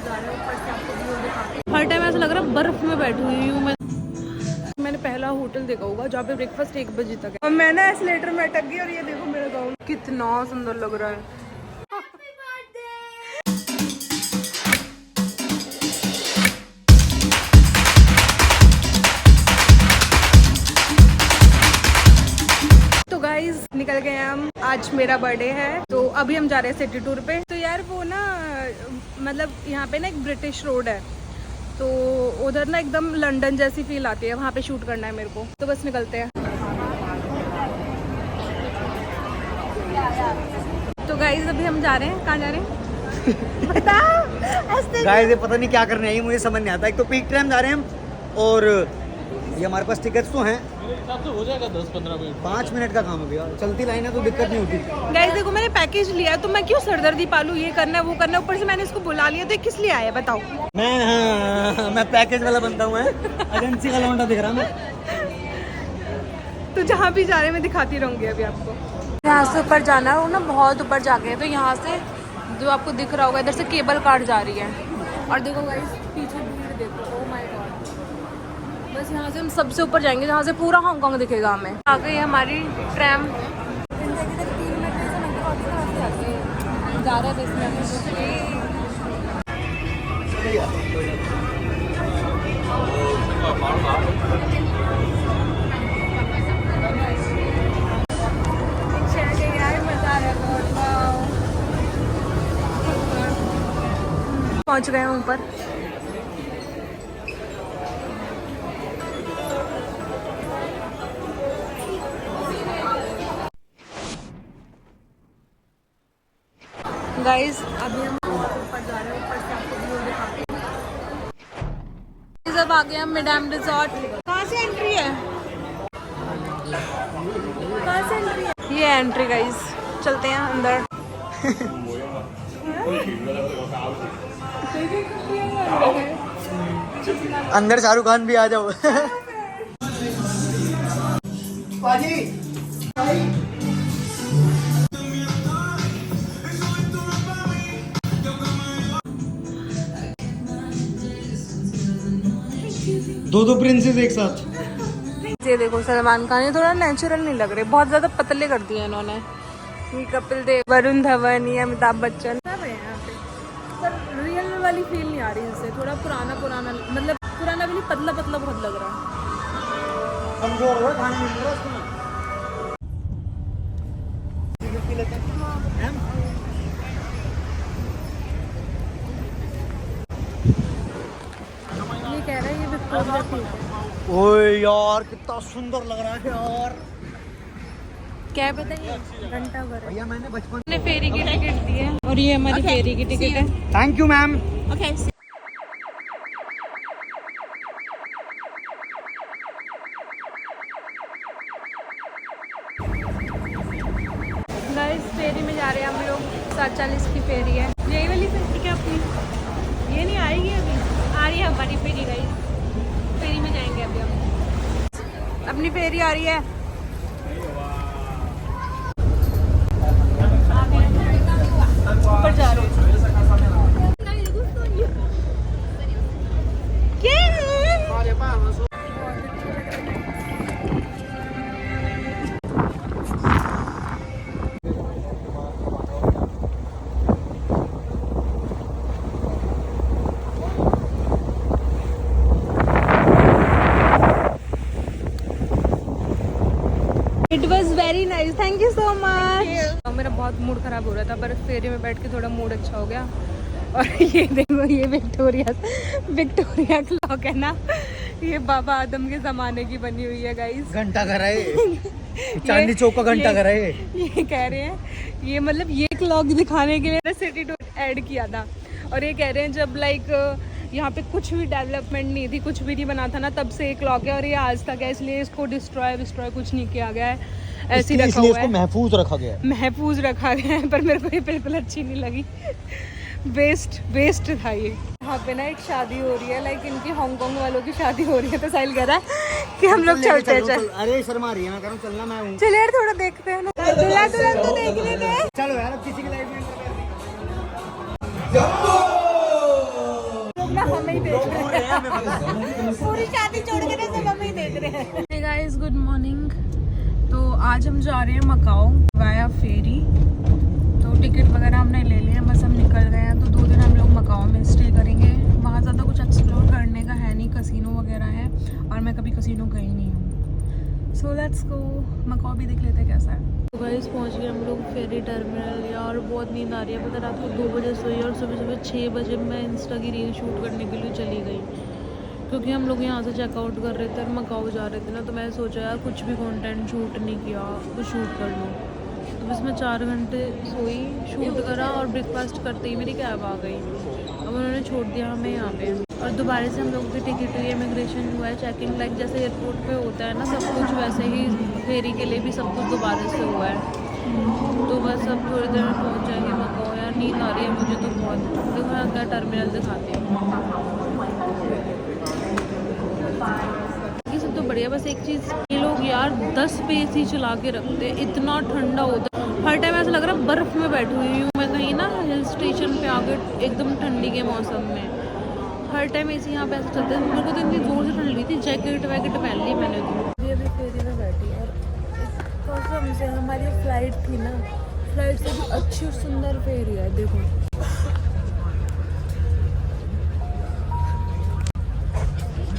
जा रहे हैं ऊपर से आपको व्यू दिखाते हैं। हर टाइम ऐसा लग रहा है बर्फ में बैठी हुई हूँ मैं। मैंने पहला होटल देखा होगा जहाँ पे ब्रेकफास्ट 1 बजे तक है और मैं ना एस्केलेटर में अटक गई और ये देखो मेरा गाउन कितना सुंदर लग रहा है। तो गाइज निकल गए हम, आज मेरा बर्थडे है तो अभी हम जा रहे हैं सिटी टूर पे। तो यार वो ना मतलब यहाँ पे ना एक ब्रिटिश रोड है तो उधर ना एकदम लंदन जैसी फील आती है, वहाँ पे शूट करना है मेरे को। तो बस निकलते हैं। तो गाइज अभी हम जा रहे हैं, कहाँ जा रहे हैं बताओ। गाइस ये पता नहीं क्या करने आई, मुझे समझ नहीं आता। एक तो पीक टाइम जा रहे हैं हम और ये हमारे पास टिकट्स तो हैं, हो जाएगा 10-15 मिनट, 5 मिनट का काम है भैया। चलती लाइन है तो दिक्कत नहीं होती। गाइस देखो मैंने पैकेज लिया है तो मैं क्यों सरदर्दी पालूं, ये करना है वो करना है, ऊपर से मैंने इसको बुला लिया तो ये किस लिए आया है बताओ। मैं पैकेज वाला बंदा हूँ, एजेंसी का लौंडा दिख रहा मैं। तो जहाँ भी जा रहे हैं मैं दिखाती रहूंगी अभी आपको। यहाँ से ऊपर जाना है, वो ना बहुत ऊपर जाके है तो यहाँ से जो आपको दिख रहा होगा इधर से केबल कार जा रही है। और देखो गाइस पीछे भीड़ देखो, ओह माय गॉड। बस यहाँ से हम सबसे ऊपर जाएंगे जहाँ से पूरा हांगकांग दिखेगा हमें। आ गई हमारी ट्रैम, जा रहे थे पहुंच गए हैं ऊपर। गाइस अभी हम ऊपर जा रहे हैं, ऊपर से आपको व्यू दिखाते हैं। अब आ गए हम मैडम रिजॉर्ट। कहाँ से एंट्री है, कहाँ से एंट्री है? ये एंट्री गाइस, चलते हैं अंदर। अंदर शाहरुख खान भी आ जाओ। दो प्रिंसेस एक साथ। ये देखो सलमान खान, ये थोड़ा नेचुरल नहीं लग रहे, बहुत ज्यादा पतले कर दिए इन्होंने। ये कपिल देव, वरुण धवन, ये अमिताभ बच्चन सब है यहाँ पे, पर रियल वाली फील नहीं आ रही इससे। थोड़ा पुराना पुराना मतलब पुराना भी नहीं, पतला पतला बहुत लग रहा है। कमजोर हो खाने में पूरा उसमें। ये कह रहा है ये विक्टोरिया ठीक है। ओए यार कितना सुंदर लग रहा है यार। क्या पता ये घंटा भर भैया मैंने बचपन ने फेरी की टिकट दी है और ये हमारी फेरी की टिकट है। Thank you ma'am. गाइस फेरी में जा रहे हैं हम लोग, 7:40 की फेरी है। यही वाली फेरी क्या अपनी, ये नहीं आएगी अभी, आ रही है हमारी फेरी। गाइस फेरी में जाएंगे अभी हम, अपनी फेरी आ रही है। ऊपर जा रहे हैं। It was very nice, thank you so much. मेरा बहुत मूड खराब हो रहा था पर फेरी में बैठ के थोड़ा मूड अच्छा हो गया। और ये देखो ये विक्टोरिया क्लॉक है ना, ये बाबा आदम के जमाने की बनी हुई है गाइस। घंटा घर है चांदनी चौक का घंटा घर है ये कह रहे हैं, ये मतलब ये क्लॉक दिखाने के लिए सिटी टूर ऐड किया था। और ये कह रहे हैं जब लाइक यहाँ पे कुछ भी डेवलपमेंट नहीं थी, कुछ भी नहीं बना था ना, तब से एक क्लॉक है और ये आज तक है, इसलिए इसको डिस्ट्रॉय कुछ नहीं किया गया है, ऐसे ही रखा हुआ है, महफूज रखा गया है। पर मेरे को ये बिल्कुल अच्छी नहीं लगी, वेस्ट था ये। यहाँ पे ना एक शादी हो रही है, लाइक इनकी हांगकांग वालों की शादी हो रही है, तो साहिल कह रहा है कि हम लोग चलते हैं। अरे शर्मा रही है, मैं कह रहा हूँ चलना, मैं हूँ। चल यार थोड़ा देखते हैं ना, दूल्हा दुल्हन तो देख लेते हैं। चलो यार अब किसी की लाइफ में लोग घूर रहे हैं हमें पता। पूरी शादी छोड़ के ना सब हमें देख रहे हैं। Hey guys, good morning. तो आज हम जा रहे हैं मकाओ वाया फेरी। तो टिकट वगैरह हमने ले लिया, बस हम निकल गए हैं। तो 2 दिन हम लोग मकाओ में स्टे करेंगे। वहाँ ज़्यादा कुछ एक्सप्लोर करने का है नहीं, कसिनो वगैरह है और मैं कभी कसिनो गई नहीं हूँ। सो लेट्स गो, मकाओ भी देख लेते हैं कैसा है। तो गाइस पहुँच गए हम लोग फेरी टर्मिनल। यार बहुत नींद आ रही है, पता रात को 2 बजे सोई और सुबह सुबह 6 बजे मैं इंस्टा की रील शूट करने के लिए चली गई, क्योंकि हम लोग यहाँ से चेकआउट कर रहे थे और मकाओ जा रहे थे ना। तो मैं सोचा यार कुछ भी कंटेंट शूट नहीं किया, कुछ शूट कर लूँ। तो बस मैं 4 घंटे सोई, शूट करा और ब्रेकफास्ट करते ही मेरी कैब आ गई। अब उन्होंने छोड़ दिया हमें यहाँ पे और दोबारा से हम लोग की टिकट हुई, इमिग्रेशन हुआ है, चेकिंग, लाइक जैसे एयरपोर्ट पे होता है ना सब कुछ, वैसे ही फेरी के लिए भी सब कुछ दोबारा से हुआ है। तो बस अब थोड़ी देर में पहुँच जाएंगे मकाओ। यार नींद आ रही है मुझे तो बहुत। देखो यहाँ क्या टर्मिनल दिखाते हैं। ये सब तो बढ़िया, बस एक चीज़ ये लोग यार 10 पे AC चला के रखते हैं, इतना ठंडा होता है। हर टाइम ऐसा लग रहा है बर्फ़ में बैठी हुई हूँ मैं कहीं ना हिल स्टेशन पे आके एकदम ठंडी के मौसम में। हर टाइम AC यहाँ पे ऐसे चलते हैं। मेरे को तो इतनी ज़ोर से ठंड लगी थी, जैकेट वैकेट पहन ली मैंने तो। अभी फेरी में बैठी और कसम से हमारी फ्लाइट थी ना, फ्लाइट से भी अच्छी और सुंदर फेरी है। देखो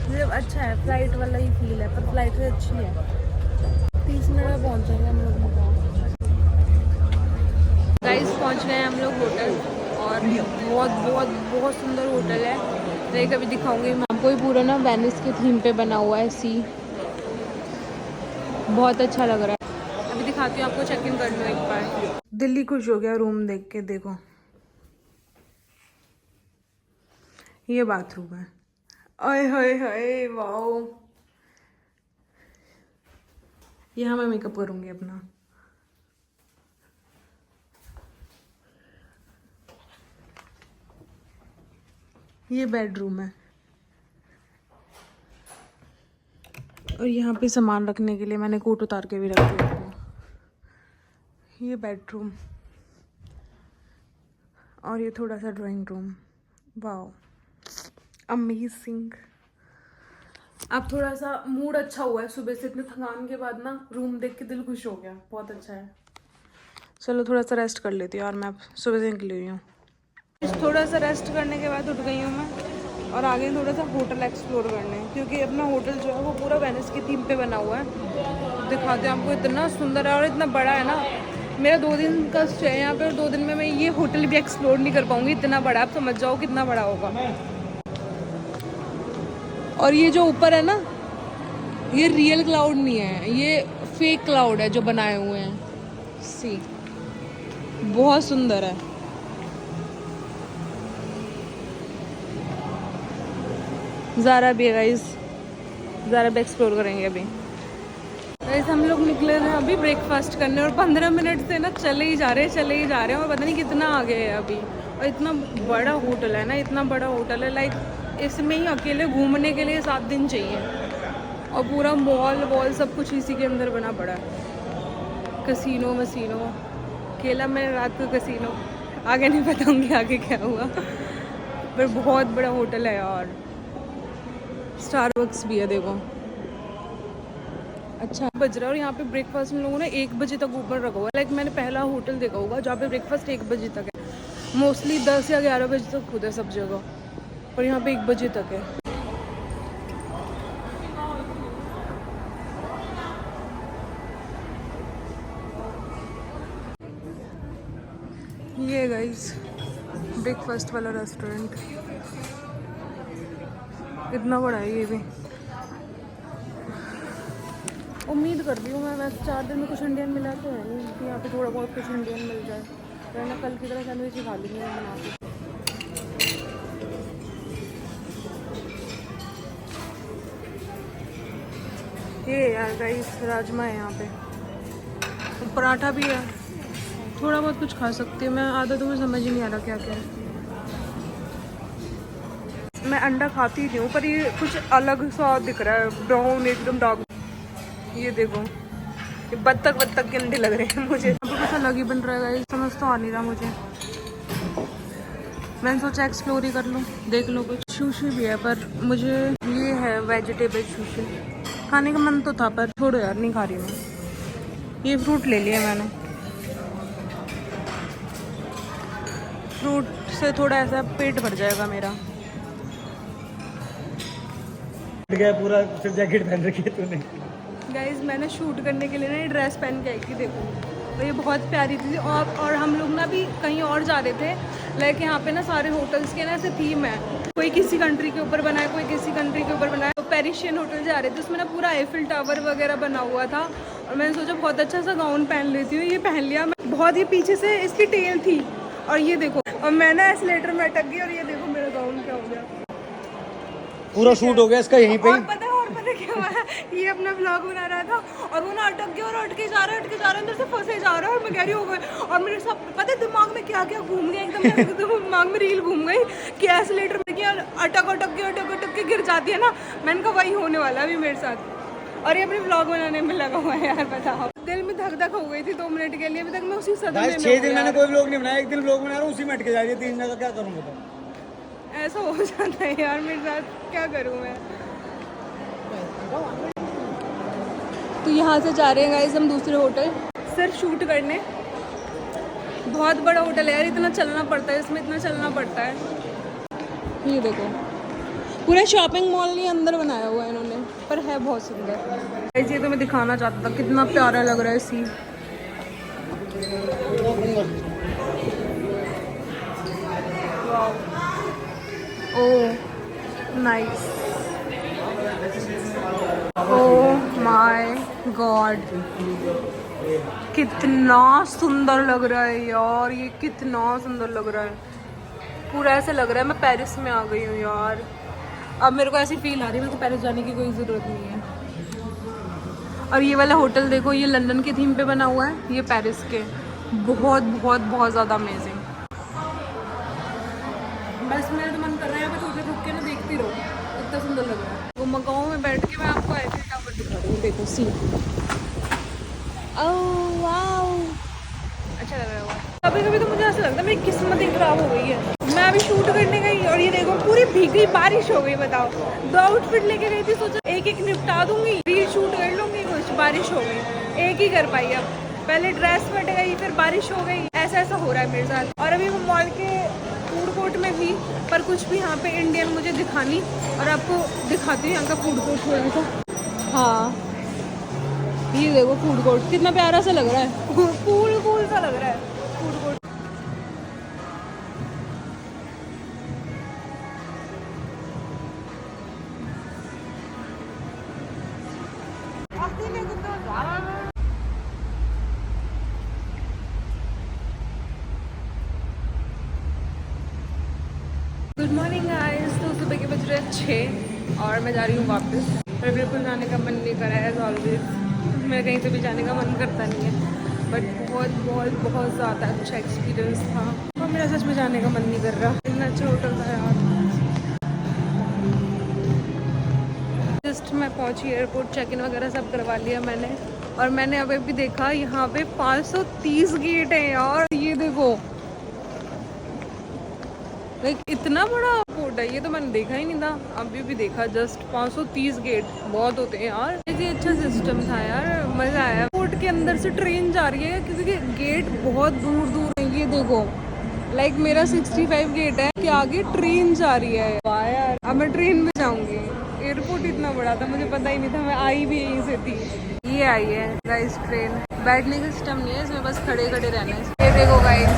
मतलब अच्छा है, फ्लाइट वाला ही फील है, पर फ्लाइट से अच्छी है। 30 मिनट में पहुँचेंगे हम लोग मकाओ। गाइस पहुँच गए हम लोग होटल और बहुत बहुत बहुत सुंदर होटल है। मैं कभी दिखाऊंगी मैं आपको। ही पूरा ना वेनिस के थीम पे बना हुआ है, सी बहुत अच्छा लग रहा है। अभी दिखाती हूँ आपको, चेक इन कर लो एक बार। दिल्ली खुश हो गया रूम देख के। देखो ये बाथरूम है, ओए होए होए वाओ। यहाँ मैं मेकअप करूँगी अपना। ये बेडरूम है और यहाँ पे सामान रखने के लिए मैंने कोट उतार के भी रख दिया था। ये बेडरूम और ये थोड़ा सा ड्राइंग रूम। Wow amazing. अब थोड़ा सा मूड अच्छा हुआ है सुबह से, इतने थकान के बाद ना रूम देख के दिल खुश हो गया, बहुत अच्छा है। चलो थोड़ा सा रेस्ट कर लेती हूँ और मैं अब सुबह से निकली हुई हूँ। थोड़ा सा रेस्ट करने के बाद उठ गई हूँ मैं और आगे थोड़ा सा होटल एक्सप्लोर करने, क्योंकि अपना होटल जो है वो पूरा वेनिस की थीम पे बना हुआ है। दिखाते हैं आपको, इतना सुंदर है और इतना बड़ा है ना। मेरा 2 दिन का स्टे है यहाँ पे और 2 दिन में मैं ये होटल भी एक्सप्लोर नहीं कर पाऊँगी, इतना बड़ा। आप समझ जाओ कितना बड़ा होगा। और ये जो ऊपर है ना, ये रियल क्लाउड नहीं है, ये फेक क्लाउड है जो बनाए हुए हैं। सी बहुत सुंदर है। ज़ारा भी है गाइस, ज़ारा भी एक्सप्लोर करेंगे अभी। गाइस हम लोग निकले थे अभी ब्रेकफास्ट करने और 15 मिनट से ना चले ही जा रहे हैं और पता नहीं कितना आगे है अभी। और इतना बड़ा होटल है ना, इतना बड़ा होटल है, लाइक इसमें ही अकेले घूमने के लिए 7 दिन चाहिए। और पूरा मॉल वॉल सब कुछ इसी के अंदर बना पड़ा है। कसिनो वसीनो खेला मैंने रात को, कसिनो आगे नहीं बताऊँगी आगे क्या हुआ। पर बहुत बड़ा होटल है यार। स्टारबक्स भी है देखो, अच्छा बज रहा है। और यहाँ पे ब्रेकफास्ट हम लोगों ने 1 बजे तक ऊपर रखा हुआ है। लाइक मैंने पहला होटल देखा होगा जहाँ पे ब्रेकफास्ट 1 बजे तक है। मोस्टली 10 या 11 बजे तक खुद है सब जगह, पर यहाँ पे 1 बजे तक है। ये गाइस ब्रेकफास्ट वाला रेस्टोरेंट, कितना बड़ा है ये भी। उम्मीद कर रही हूँ मैं, वैसे 4 दिन में कुछ इंडियन मिला तो है नहीं कि यहाँ पे थोड़ा बहुत कुछ इंडियन मिल जाए। तो मैं कल की तरह सैंडविच ही खा लूँगी बना के। ये यार गाइस राजमा है यहाँ पे, पराठा भी है, थोड़ा बहुत कुछ खा सकती हूँ मैं। आधा तो मुझे समझ ही नहीं आ रहा क्या क्या है। मैं अंडा खाती नहीं हूँ, पर ये कुछ अलग सा दिख रहा है, ब्राउन एकदम डार्क। ये देखो ये बत्तख के अंडे लग रहे हैं मुझे। अब कुछ अलग ही बन रहा है, समझ तो आ नहीं रहा मुझे। मैंने सोचा एक्सप्लोर ही कर लूँ, देख लो कुछ। सुशी भी है पर मुझे ये है वेजिटेबल सुशी खाने का मन तो था, पर छोड़ो यार, नहीं खा रही मैं। ये फ्रूट ले लिया मैंने। फ्रूट से थोड़ा ऐसा पेट भर जाएगा मेरा। गया पूरा, फिर जैकेट पहन रखी है तूने। गाइज मैंने शूट करने के लिए ना ये ड्रेस पहन के आई थी, देखो। और ये बहुत प्यारी थी। और हम लोग ना भी कहीं और जा रहे थे, लाइक यहाँ पे ना सारे होटल्स के ना ऐसे थीम है, कोई किसी कंट्री के ऊपर बना है, कोई किसी कंट्री के ऊपर बना है। तो पेरिशियन होटल जा रहे थे, उसमें ना पूरा एफिल टावर वगैरह बना हुआ था। और मैंने सोचा बहुत अच्छा सा गाउन पहन लेती हूँ, ये पहन लिया मैं। बहुत ही पीछे से इसकी टेल थी, और ये देखो, और मैं ना एस्लेटर में अटक गई, और ये देखो मेरा गाउन क्या हो गया। पूरा शूट हो गया इसका यहीं पे। और पता क्या हुआ है, ये अपना व्लॉग बना रहा था और वो ना अटक गया, और अटके जा रहा है अंदर से फंसे जा रहा है। और मैं कह रही हो गई, और मेरे सब पता है दिमाग में क्या क्या घूम गया, एकदम दिमाग में रील घूम गई कि एस्लेटर में क्या अटक के गिर जाती है ना। मैंने कहा वही होने वाला अभी मेरे साथ। और ये अपने व्लॉग बनाने में लगा हुआ है यार, बताओ। दिल में धक धक हो गई थी 2 मिनट के लिए, अभी तक मैं उसी सदमे में। 6 दिन मैंने कोई व्लॉग नहीं बनाया, एक दिन व्लॉग बना रहा हूँ, उसी में अटके जा रही है 3 दिन का। क्या करूँ बताओ, ऐसा हो जाता है यार मेरे साथ, क्या करूँ मैं। तो यहाँ से जा रहे हैं गाइस हम दूसरे होटल सिर्फ शूट करने। बहुत बड़ा होटल है यार, इतना चलना पड़ता है इसमें, इतना चलना पड़ता है। ये देखो पूरा शॉपिंग मॉल नहीं अंदर बनाया हुआ है इन्होंने, पर है बहुत सुंदर। ये तो मैं दिखाना चाहता था, कितना प्यारा लग रहा है scene. Oh nice, oh my god, कितना सुंदर लग रहा है यार, ये कितना सुंदर लग रहा है। पूरा ऐसे लग रहा है मैं पेरिस में आ गई हूँ यार। अब मेरे को ऐसी फील आ रही है, मेरे को पेरिस जाने की कोई ज़रूरत नहीं है। और ये वाला होटल देखो, ये लंदन के थीम पे बना हुआ है, ये पेरिस के। बहुत बहुत बहुत ज़्यादा अमेजिंग। बस मेरा तो मन कर रहा है यहाँ पे थोड़ी देर रुक के ना देखती रहूँ, इतना सुंदर लग रहा है। वो मकाओ में बैठ के मैं आपको ऐसे टावर दिखा रही हूँ, देखो सी। ओह वाओ, अच्छा लग रहा है। कभी कभी तो मुझे ऐसा लगता है मेरी किस्मत ही खराब हो गई है। मैं अभी शूट करने गई और ये देखो पूरी भीग गई, बारिश हो गई। बताओ, 2 आउटफिट लेके गई थी, सोचा एक एक निपटा दूंगी, रील शूट कर लूंगी, कुछ बारिश हो गई, एक ही कर पाई। अब पहले ड्रेस फट गई, फिर बारिश हो गई, ऐसा हो रहा है मेरे साथ। और अभी मैं मॉल के फूड कोर्ट में भी, पर कुछ भी यहाँ पे इंडियन मुझे दिखानी, और आपको दिखाती हूँ यहाँ का फूड कोर्ट थोड़ा सा। हाँ ये देखो फूड कोर्ट कितना प्यारा सा लग रहा है, फूल सा लग रहा है food court. Good morning guys. तो सुबह के बज रहे 6 और मैं जा रही हूँ वापस। मेरा बिल्कुल जाने का मन नहीं कर रहा है, एज ऑलवेज मेरा कहीं से भी जाने का मन करता नहीं है, बट बहुत ज़्यादा अच्छा एक्सपीरियंस था और मेरा सच में जाने का मन नहीं कर रहा। इतना अच्छा होटल था यार। जस्ट मैं पहुँची एयरपोर्ट, चेक इन वगैरह सब करवा लिया मैंने। और मैंने अभी भी देखा यहाँ पे 530 गेट हैं यार। ये देखो लाइक इतना बड़ा एयरपोर्ट है, ये तो मैंने देखा ही नहीं था। अभी भी देखा जस्ट 530 गेट, बहुत होते हैं यार। ये अच्छा सिस्टम था यार, मज़ा आया। एयरपोर्ट के अंदर से ट्रेन जा रही है क्योंकि गेट बहुत दूर है। ये देखो लाइक मेरा 65 गेट है कि आगे ट्रेन जा रही है। वाह यार, अब मैं ट्रेन में जाऊंगी। एयरपोर्ट इतना बड़ा था, मुझे पता ही नहीं था, मैं आई भी यहीं से थी। ये आई है गाइस ट्रेन, बैठने का सिस्टम नहीं है इसमें, बस खड़े रहना है। ये देखो गाइस,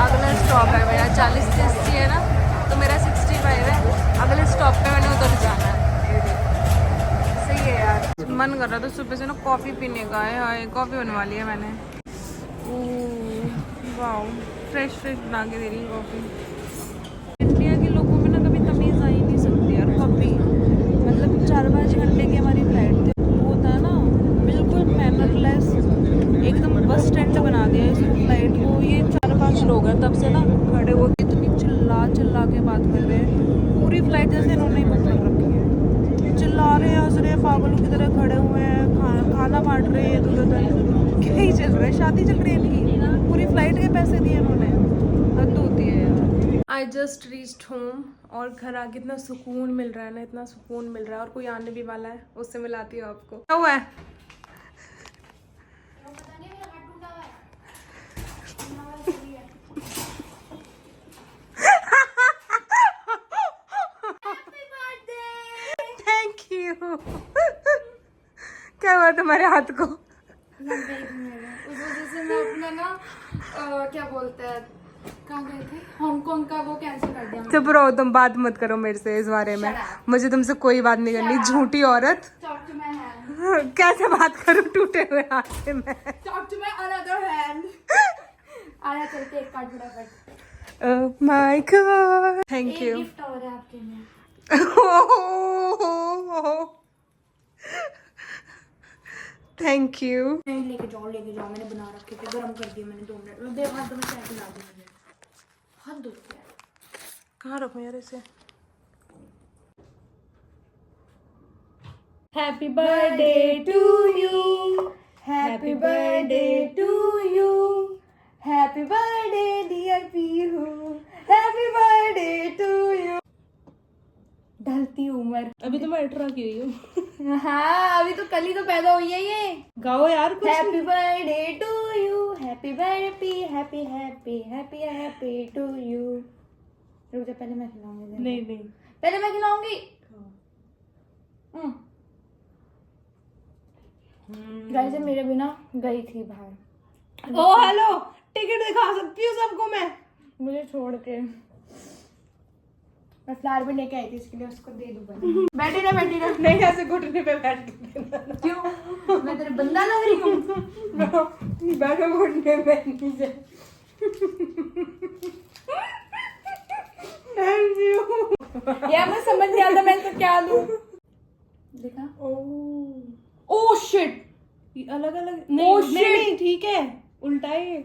अगला स्टॉप है मेरा 40 से 80 है ना, तो मेरा 65 है। अगले स्टॉप पे मैंने उधर जाना है। सही है यार। मन कर रहा था सुबह से ना कॉफ़ी पीने का है। हाँ कॉफ़ी बनवा लिया मैंने। वाह, फ्रेश बना के दे रही कॉफ़ी। इंडिया के लोगों में ना कभी तमीज़ आ ही नहीं सकती यार। कभी मतलब 4-5 घंटे की हमारी फ्लाइट थी, वो था ना बिल्कुल मैनरलेस, एकदम बस स्टैंड बना दिया इस फ्लाइट को। ये 4-5 लोग हैं तब से ना खड़े हो के इतनी चिल्ला के बात कर रहे हैं। पूरी फ्लाइट जैसे इन्होंने ही बुक कर रखी है, चिल्ला रहे हैं, हंस रहे हैं, पागलों की तरह खड़े हुए हैं, खाना बांट रहे हैं इधर उधर। क्या ही चल रहा है, शादी चल रही है इनकी। पूरी फ्लाइट के पैसे दिए इन्होंने, हद होती है यार। आई जस्ट रीच्ड होम और घर आके इतना सुकून मिल रहा है ना, इतना सुकून मिल रहा है। और कोई आने भी वाला है, उससे मिलाती हूँ आपको। क्या हुआ है? Thank you. क्या हुआ तुम्हारे हाथ को? उस वजह से मैं अपना ना क्या बोलते हैं, कहाँ गए थे, हांगकांग का वो कैंसिल कर दिया। चुप रहो, तुम बात मत करो मेरे से इस बारे में। मुझे तुमसे कोई बात नहीं करनी, झूठी औरत। Talk to my hand. कैसे बात करूं टूटे हुए हाथ से मैं? Talk to my another hand. आया चलते एक कार्ड फटाफट। Oh my God. Thank you. Gift और है आपके लिए। Thank you. नहीं लेके जाओ मैंने बना रखे थे, गरम कर दिए मैंने 2 मिनट में। देख हाथ में चाय पिला दी मुझे, हाथ धो के। कहाँ रखूं यार इसे? Happy birthday to you. Happy birthday to you. Happy birthday dear Pihu. Happy birthday to you. ढलती उम्र। अभी तो मैं 18 की हुई हूँ। हाँ अभी तो कल ही तो पैदा हुई है ये। गाओ यार कुछ। Happy birthday to you, happy birthday, happy happy happy happy to you. रुक जा, पहले मैं खिलाऊंगी। नहीं पहले मैं खिलाऊंगी। गाइस मेरे बिना गई थी बाहर। ओ हेलो, टिकट दिखा सकती हूँ सबको मैं? मुझे छोड़ के। मैं फ्लावर भी लेके आई थी इसके लिए, उसको दे दूँ। बैठी रह। नहीं, ऐसे घुटने पे बैठ के देना। क्यों? मैं तेरे बंदा लग रही हूँ? बैठो घुटने पे नीचे। Thank you. यार मैं समझ नहीं आता मैं इसको क्या दूँ। देखा? Oh shit. अलग अलग Oh, shit. नहीं ठीक है, उल्टा है।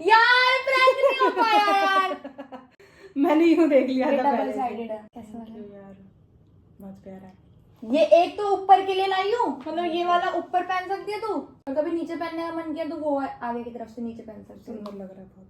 यार प्रैंक नहीं हो पाया यार। मैंने यूं देख लिया था डबल पहले से। साइडेड है। कैसा वाला? यार बहुत प्यारा है। ये एक तो ऊपर के लिए लाई हूँ, मतलब ये वाला ऊपर पहन सकती है तू, और कभी नीचे पहनने का मन किया तो वो आगे की तरफ से नीचे पहन सकती है। सुंदर लग रहा है बहुत।